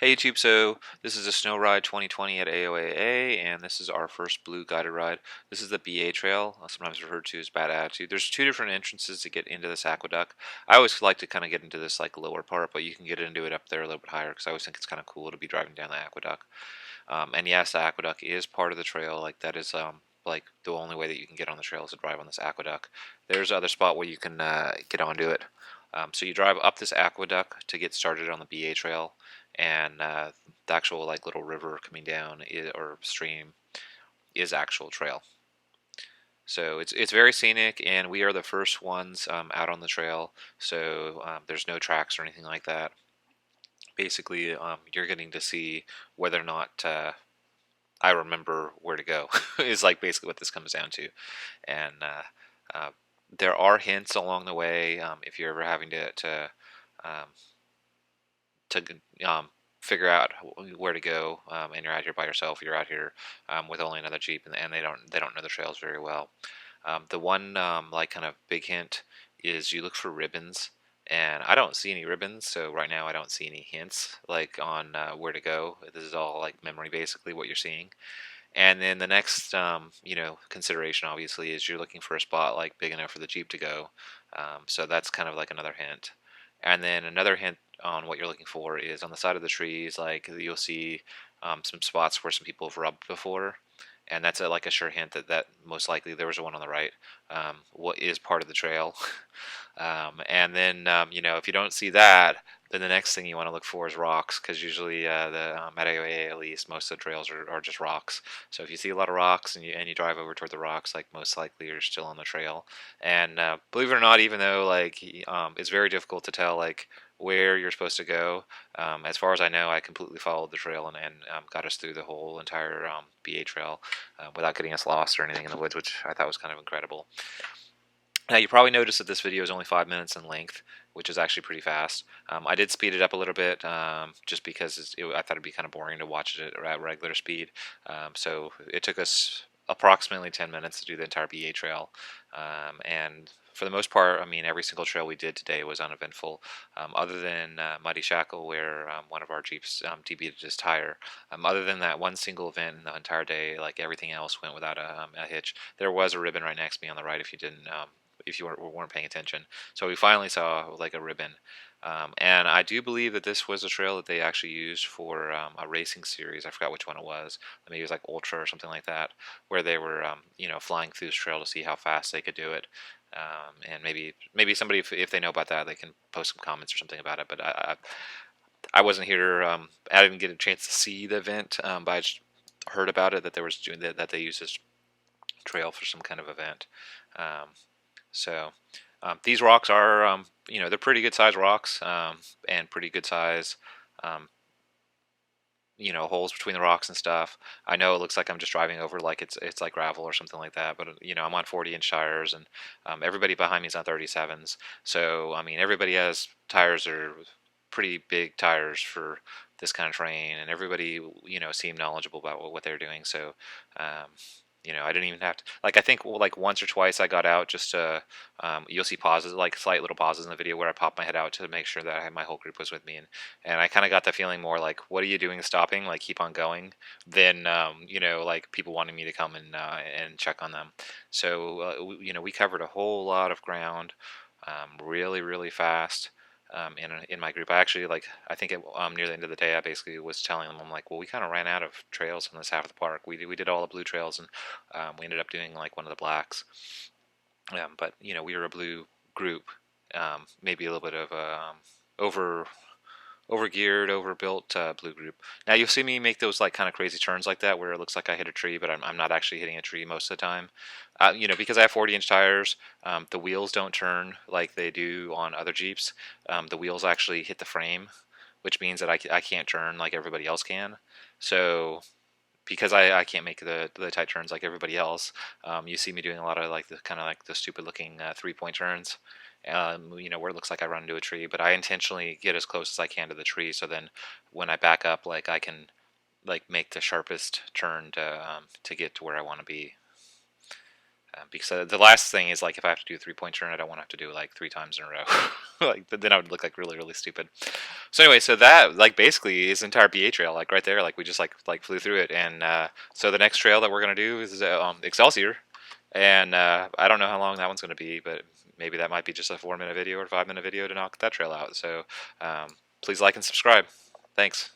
Hey YouTube, so this is a snow ride 2020 at AOAA, and this is our first blue guided ride. This is the BA Trail, sometimes referred to as Bad Attitude. There's two different entrances to get into this aqueduct. I always like to kind of get into this like lower part, but you can get into it up there a little bit higher because I always think it's kind of cool to be driving down the aqueduct. And yes, the aqueduct is part of the trail. Like that is like the only way that you can get on the trail is to drive on this aqueduct. There's other spot where you can get onto it. So you drive up this aqueduct to get started on the BA Trail, and the actual like little river coming down or stream is actual trail. So it's very scenic, and we are the first ones out on the trail. So there's no tracks or anything like that. Basically, you're getting to see whether or not I remember where to go. Is like basically what this comes down to, and uh, there are hints along the way if you're ever having um, to figure out where to go, and you're out here by yourself. You're out here with only another Jeep, and they don't know the trails very well. The one like kind of big hint is you look for ribbons, and I don't see any ribbons. So right now I don't see any hints like on where to go. This is all like memory basically what you're seeing. And then the next consideration obviously is you're looking for a spot like big enough for the Jeep to go. So that's kind of like another hint. And then another hint on what you're looking for is on the side of the trees, like you'll see some spots where some people have rubbed before, and that's like a sure hint that most likely there was one on the right. What is part of the trail? And then if you don't see that, then the next thing you want to look for is rocks, because usually at AOA at least most of the trails are just rocks. So if you see a lot of rocks and you drive over toward the rocks, like most likely you're still on the trail. And believe it or not, even though like it's very difficult to tell like where you're supposed to go, as far as I know, I completely followed the trail and got us through the whole entire BA trail without getting us lost or anything in the woods, which I thought was kind of incredible. Now you probably noticed that this video is only 5 minutes in length, which is actually pretty fast. I did speed it up a little bit just because I thought it'd be kind of boring to watch it at regular speed. So it took us approximately 10 minutes to do the entire BA trail. And for the most part, I mean, every single trail we did today was uneventful, other than Muddy Shackle, where one of our Jeeps debeated his tire. Other than that one single event in the entire day, like everything else went without a hitch. There was a ribbon right next to me on the right if you weren't paying attention. So we finally saw like a ribbon. And I do believe that this was a trail that they actually used for a racing series. I forgot which one it was. Maybe it was like Ultra or something like that, where they were, flying through this trail to see how fast they could do it. And maybe somebody, if they know about that, they can post some comments or something about it. But I wasn't here. I didn't get a chance to see the event, but I just heard about it that there was doing that they used this trail for some kind of event. Um, so these rocks are, they're pretty good size rocks and pretty good size, um, holes between the rocks and stuff. I know it looks like I'm just driving over like it's like gravel or something like that, but I'm on 40-inch tires, and everybody behind me is on 37s. So I mean, everybody has tires that are pretty big tires for this kind of terrain, and everybody seemed knowledgeable about what they're doing. So um, I didn't even have to, like, I think like once or twice I got out just to you'll see pauses, like slight little pauses in the video where I popped my head out to make sure that my whole group was with me, and I kind of got the feeling more like, what are you doing stopping, like keep on going, than like people wanting me to come and check on them. So we covered a whole lot of ground really really fast. In my group, I actually I think near the end of the day, I basically was telling them, I'm like, well, we kind of ran out of trails in this half of the park. We did all the blue trails, and we ended up doing like one of the blacks. But we were a blue group, maybe a little bit of a over overgeared, overbuilt blue group. Now you'll see me make those like kind of crazy turns like that where it looks like I hit a tree, but I'm not actually hitting a tree most of the time. Because I have 40-inch tires, the wheels don't turn like they do on other Jeeps. The wheels actually hit the frame, which means that I can't turn like everybody else can. So because I can't make the tight turns like everybody else, you see me doing a lot of like the kind of like the stupid looking 3-point turns, where it looks like I run into a tree, but I intentionally get as close as I can to the tree, so then when I back up, like I can like make the sharpest turn to get to where I want to be. Because the last thing is like if I have to do a 3-point turn, I don't want to have to do it like 3 times in a row. Like then I would look like really stupid. So anyway, so that like basically is the entire BA trail, like right there. Like we just like flew through it, and so the next trail that we're gonna do is Excelsior, and I don't know how long that one's gonna be, but maybe that might be just a 4-minute video or 5-minute video to knock that trail out. So please like and subscribe. Thanks.